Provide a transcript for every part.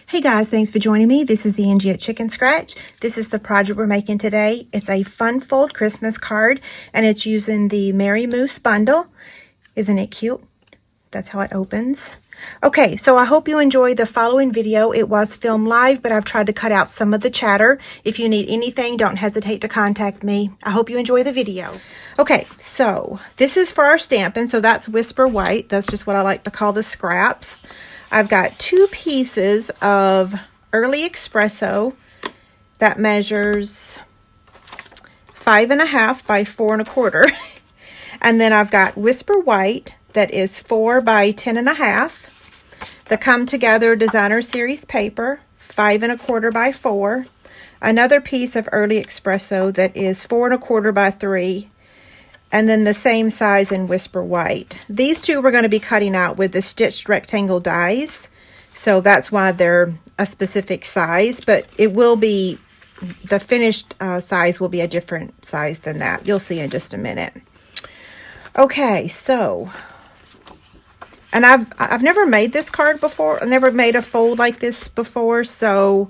Hey guys, thanks for joining me. This is Angie at ChicnScratch. This is the project we're making today. It's a fun fold Christmas card and it's using the Merry Moose bundle. Isn't it cute? That's how it opens. Okay, so I hope you enjoy the following video. It was filmed live, but I've tried to cut out some of the chatter. If you need anything, don't hesitate to contact me. I hope you enjoy the video. Okay, so this is for our stamping. So that's Whisper White. That's just what I like to call the scraps. I've got 2 pieces of Early Espresso that measures 5.5 by 4 1/4. And then I've got Whisper White that is 4 by 10.5. The Come Together Designer Series paper, 5 1/4 by 4. Another piece of Early Espresso that is 4 1/4 by 3. And then the same size in Whisper White. These 2 we're going to be cutting out with the stitched rectangle dies. So that's why they're a specific size. But it will be, the finished size will be a different size than that. You'll see in just a minute. Okay, so, and I've never made this card before. I've never made a fold like this before. So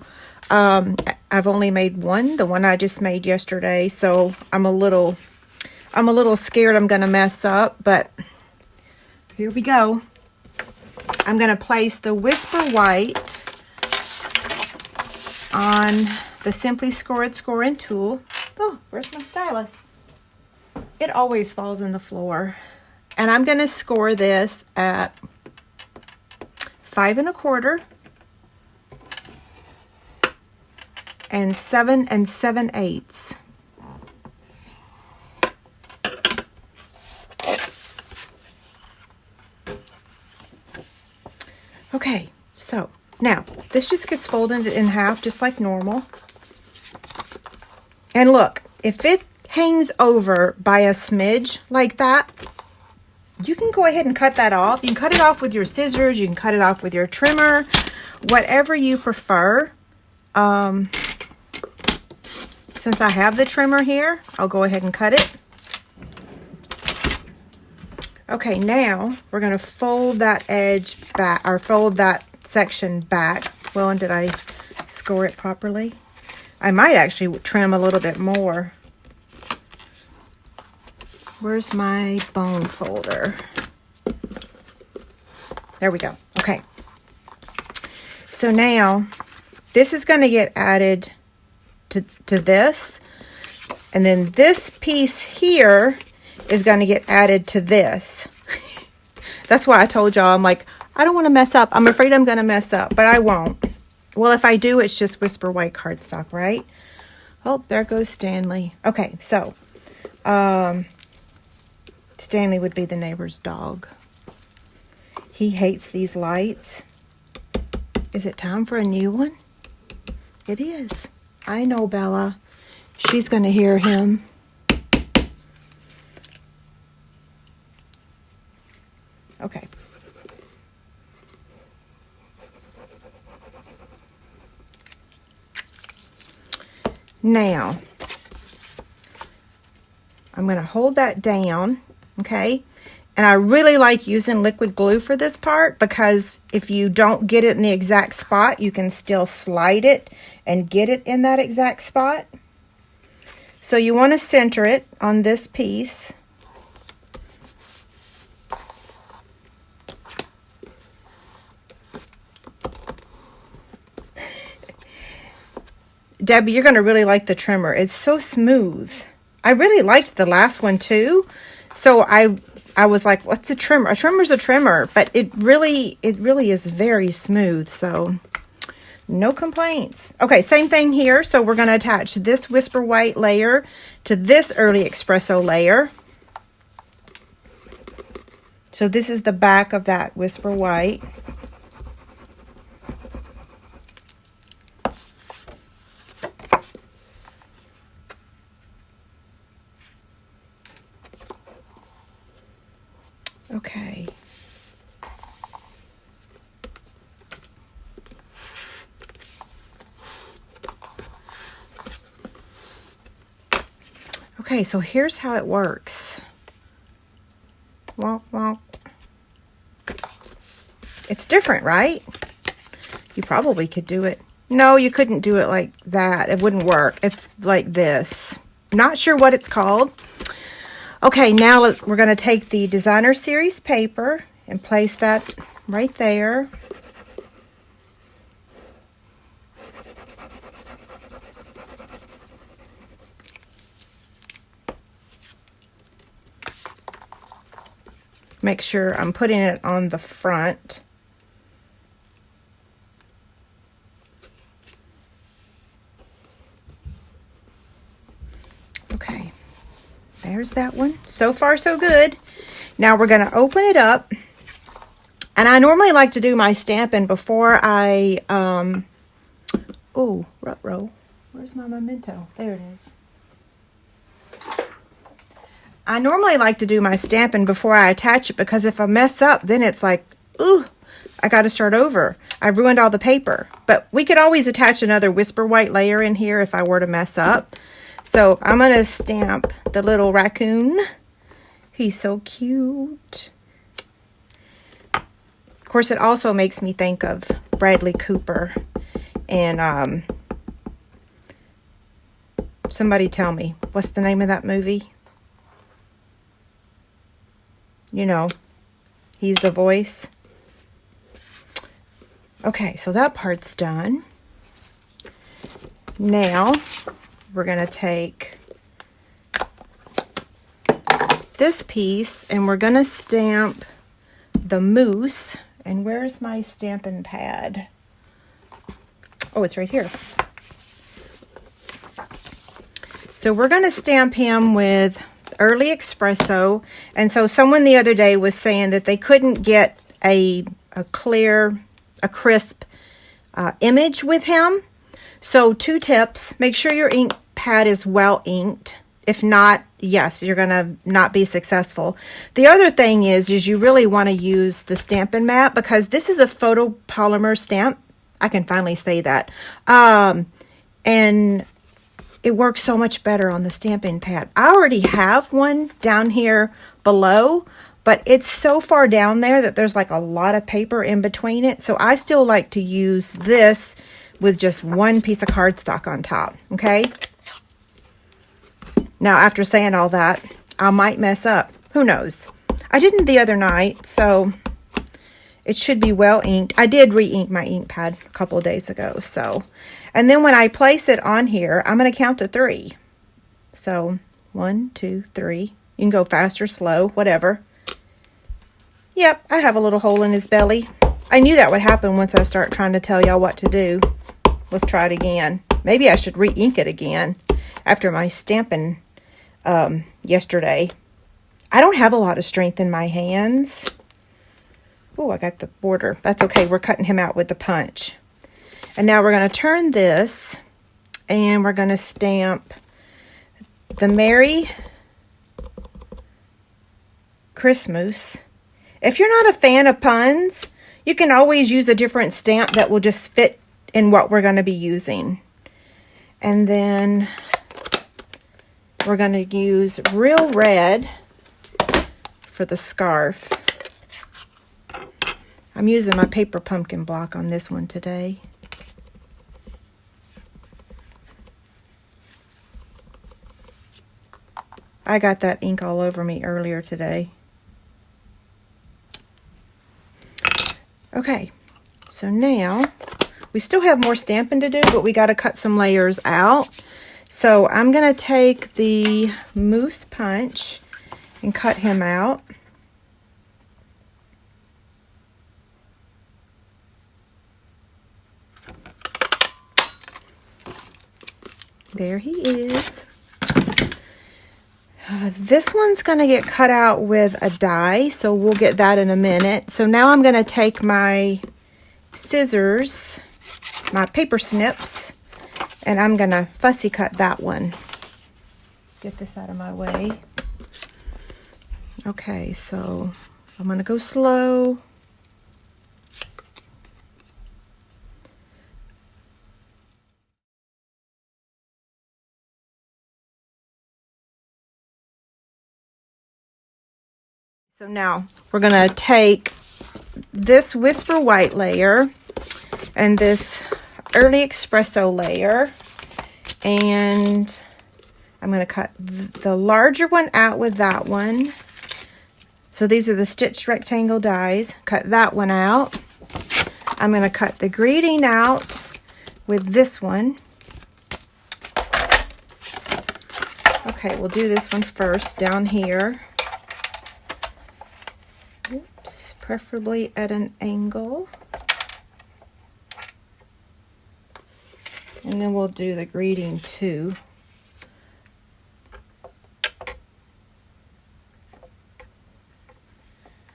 I've only made one, the one I just made yesterday. So I'm a little scared I'm going to mess up, but here we go. I'm going to place the Whisper White on the Simply Scored scoring tool. Oh, where's my stylus? It always falls in the floor. And I'm going to score this at 5 1/4 and 7 7/8. Okay, so now this just gets folded in half just like normal. And look, if it hangs over by a smidge like that, you can go ahead and cut that off. You can cut it off with your scissors. You can cut it off with your trimmer, whatever you prefer. Since I have the trimmer here, I'll go ahead and cut it. Okay, now we're going to fold that edge back, or fold that section back. Well, and did I score it properly? I might actually trim a little bit more. Where's my bone folder? There we go. Okay. So now this is going to get added to this. And then this piece here is going to get added to this. That's why I told y'all, I'm like, I don't want to mess up. I'm afraid I'm going to mess up, but I won't. Well, if I do, it's just Whisper White cardstock, right? Oh, there goes Stanley. Okay, so Stanley would be the neighbor's dog. He hates these lights. Is it time for a new one? It is. I know Bella. She's going to hear him. Okay. Now, I'm going to hold that down, okay? And I really like using liquid glue for this part because if you don't get it in the exact spot, you can still slide it and get it in that exact spot. So you want to center it on this piece. Debbie, you're going to really like the trimmer. It's so smooth. I really liked the last one too. So I was like, what's a trimmer? A trimmer's a trimmer, but it really is very smooth. So no complaints. Okay, same thing here. So we're going to attach this Whisper White layer to this Early Espresso layer. So this is the back of that Whisper White. Okay. Okay, so here's how it works. Womp, womp. It's different, right? You probably could do it. No, you couldn't do it like that. It wouldn't work. It's like this. Not sure what it's called. Okay, now we're going to take the Designer Series paper and place that right there. Make sure I'm putting it on the front. Okay, there's that one. So far, so good. Now we're going to open it up. And I normally like to do my stamping before I, oh, ruh-roh. Where's my memento? There it is. I normally like to do my stamping before I attach it, because if I mess up, then it's like, ooh, I got to start over. I ruined all the paper. But we could always attach another Whisper White layer in here if I were to mess up. So I'm going to stamp the little raccoon. He's so cute. Of course, it also makes me think of Bradley Cooper. And somebody tell me, what's the name of that movie? You know, he's the voice. Okay, so that part's done. Now, we're going to take this piece and we're going to stamp the moose. And where's my stamping pad? Oh, it's right here. So we're going to stamp him with Early Espresso. And so someone the other day was saying that they couldn't get a crisp image with him. So 2 tips: make sure your ink pad is well inked. If not, yes, you're going to not be successful. The other thing is you really want to use the Stampin' Mat, because this is a photopolymer stamp. I can finally say that. And it works so much better on the stamping pad. I already have one down here below, but it's so far down there that there's like a lot of paper in between it. So I still like to use this with just one piece of cardstock on top, okay? Now, after saying all that, I might mess up. Who knows? I didn't the other night, so it should be well inked. I did re-ink my ink pad a couple of days ago, so. And then when I place it on here, I'm going to count to 3. So 1, 2, 3. You can go fast or slow, whatever. Yep, I have a little hole in his belly. I knew that would happen once I start trying to tell y'all what to do. Let's try it again. Maybe I should re-ink it again after my stamping yesterday. I don't have a lot of strength in my hands. Oh, I got the border. That's okay. We're cutting him out with the punch. And now we're going to turn this and we're going to stamp the Merry Christmas. If you're not a fan of puns, you can always use a different stamp that will just fit in what we're going to be using. And then we're going to use Real Red for the scarf. I'm using my paper pumpkin block on this one today. I got that ink all over me earlier today. Okay, so now we still have more stamping to do, but we got to cut some layers out. So I'm going to take the moose punch and cut him out. There he is. This one's going to get cut out with a die, so we'll get that in a minute. So now I'm going to take my scissors, my paper snips, and I'm going to fussy cut that one. Get this out of my way. Okay, so I'm going to go slow. So now we're going to take this Whisper White layer and this early espresso layer, and I'm going to cut the larger one out with that one. So these are the stitched rectangle dies. Cut that one out. I'm going to cut the greeting out with this one. Okay, we'll do this one first down here. Oops, preferably at an angle. And then we'll do the greeting too.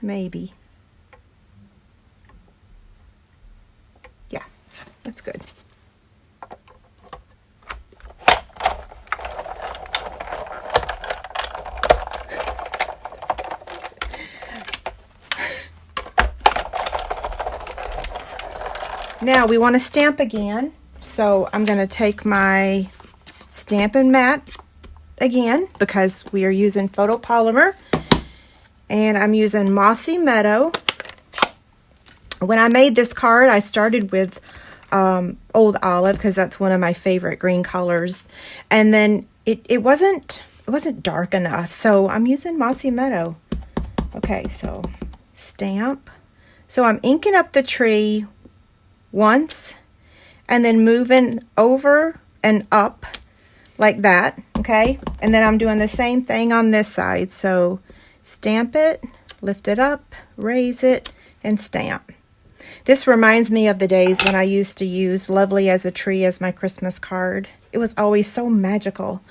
Maybe. Yeah, that's good. Now we want to stamp again, so I'm going to take my Stampin' Mat again because we are using photopolymer, and I'm using Mossy Meadow. When I made this card, I started with Old Olive because that's one of my favorite green colors, and then it wasn't dark enough, so I'm using Mossy Meadow. Okay, so stamp. So I'm inking up the tree once and then moving over and up like that, okay? And then I'm doing the same thing on this side. So stamp it, lift it up, raise it, and stamp. This reminds me of the days when I used to use Lovely as a Tree as my Christmas card. It was always so magical.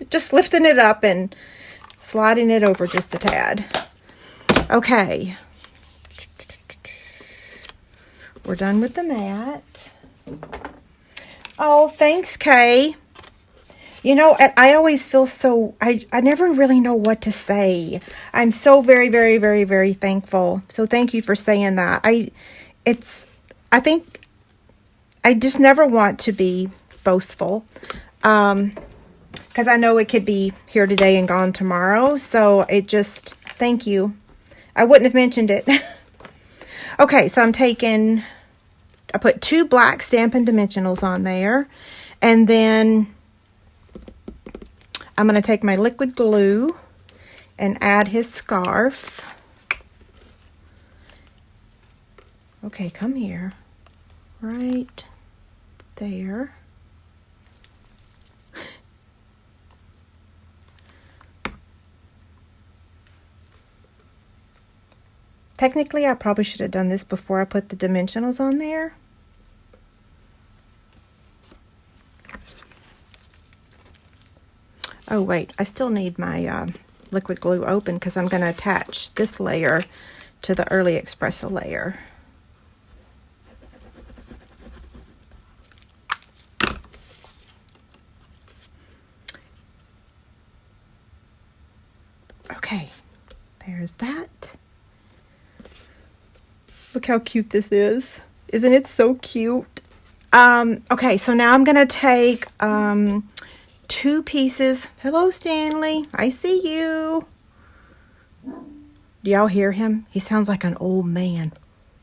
Just lifting it up and sliding it over just a tad. Okay. We're done with the mat. Oh, thanks, Kay. You know, I always feel so, I never really know what to say. I'm so very, very, very, very thankful. So thank you for saying that. I think I just never want to be boastful. Because I know it could be here today and gone tomorrow. So thank you. I wouldn't have mentioned it. Okay, so I put 2 black Stampin' Dimensionals on there, and then I'm going to take my liquid glue and add his scarf. Okay, come here. Right there. Technically, I probably should have done this before I put the dimensionals on there. Oh, wait, I still need my liquid glue open because I'm going to attach this layer to the early espresso layer. Okay, there's that. Look how cute this is. Isn't it so cute? Okay, so now I'm going to take 2 pieces. Hello, Stanley. I see you. Do y'all hear him? He sounds like an old man.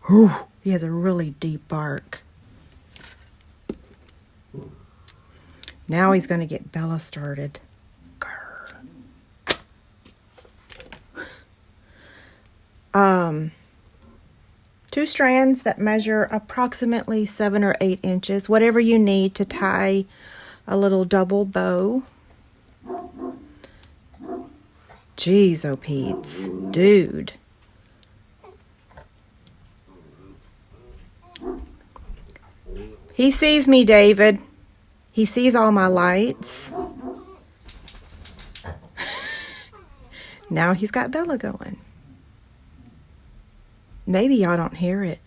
Whew, he has a really deep bark. Now he's going to get Bella started. Grr. 2 strands that measure approximately 7 or 8 inches, whatever you need to tie a little double bow. Jeez, oh Pete's, dude. He sees me, David. He sees all my lights. Now he's got Bella going. Maybe y'all don't hear it.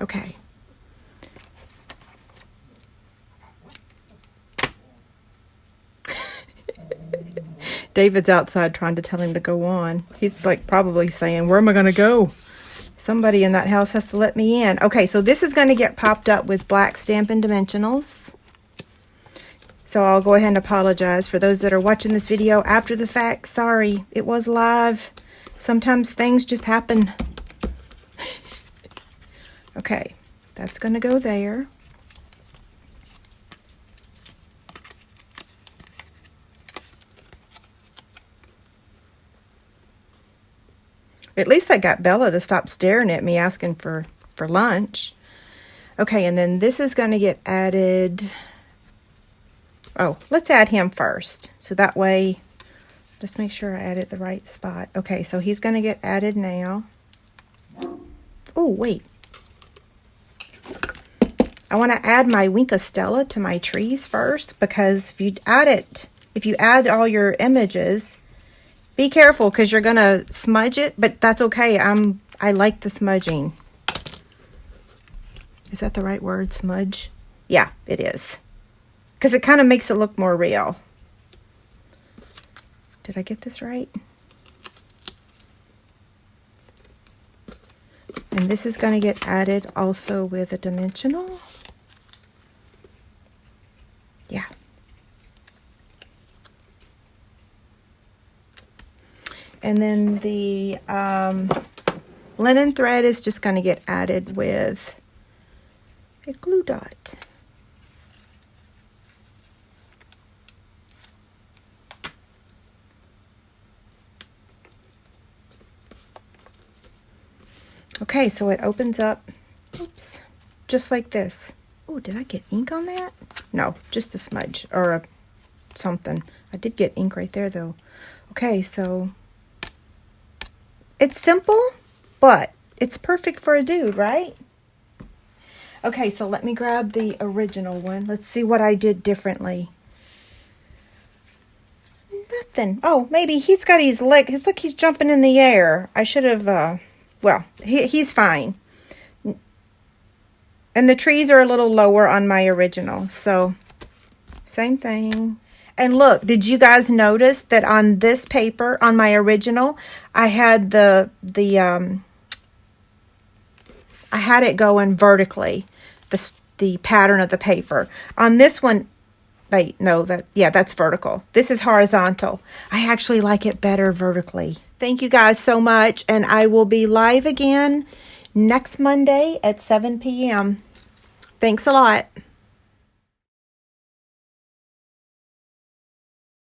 Okay. David's outside trying to tell him to go on. He's like probably saying, where am I going to go? Somebody in that house has to let me in. Okay, so this is going to get popped up with black Stampin' Dimensionals. So I'll go ahead and apologize for those that are watching this video after the fact. Sorry, it was live. Sometimes things just happen. Okay, that's going to go there. At least I got Bella to stop staring at me asking for lunch. Okay, and then this is going to get added. Oh, let's add him first. So that way, just make sure I added the right spot. Okay, so he's going to get added now. Oh, wait. I want to add my Winka Stella to my trees first, because if you add all your images, be careful because you're going to smudge it, but that's okay. I like the smudging. Is that the right word, smudge? Yeah, it is. Because it kind of makes it look more real. Did I get this right? And this is going to get added also with a dimensional. Yeah. And then the linen thread is just going to get added with a glue dot. Okay, so it opens up, oops, just like this. Oh, did I get ink on that? No, just a smudge or something. I did get ink right there though. Okay, so it's simple, but it's perfect for a dude, right? Okay, so let me grab the original one. Let's see what I did differently. Nothing. Oh, maybe he's got his leg. It's like he's jumping in the air. I should have, well, he's fine. And the trees are a little lower on my original, so same thing. And look, did you guys notice that on this paper, on my original, I had I had it going vertically, the pattern of the paper. On this one, wait, no, that's vertical. This is horizontal. I actually like it better vertically. Thank you guys so much, and I will be live again next Monday at 7 p.m. Thanks a lot.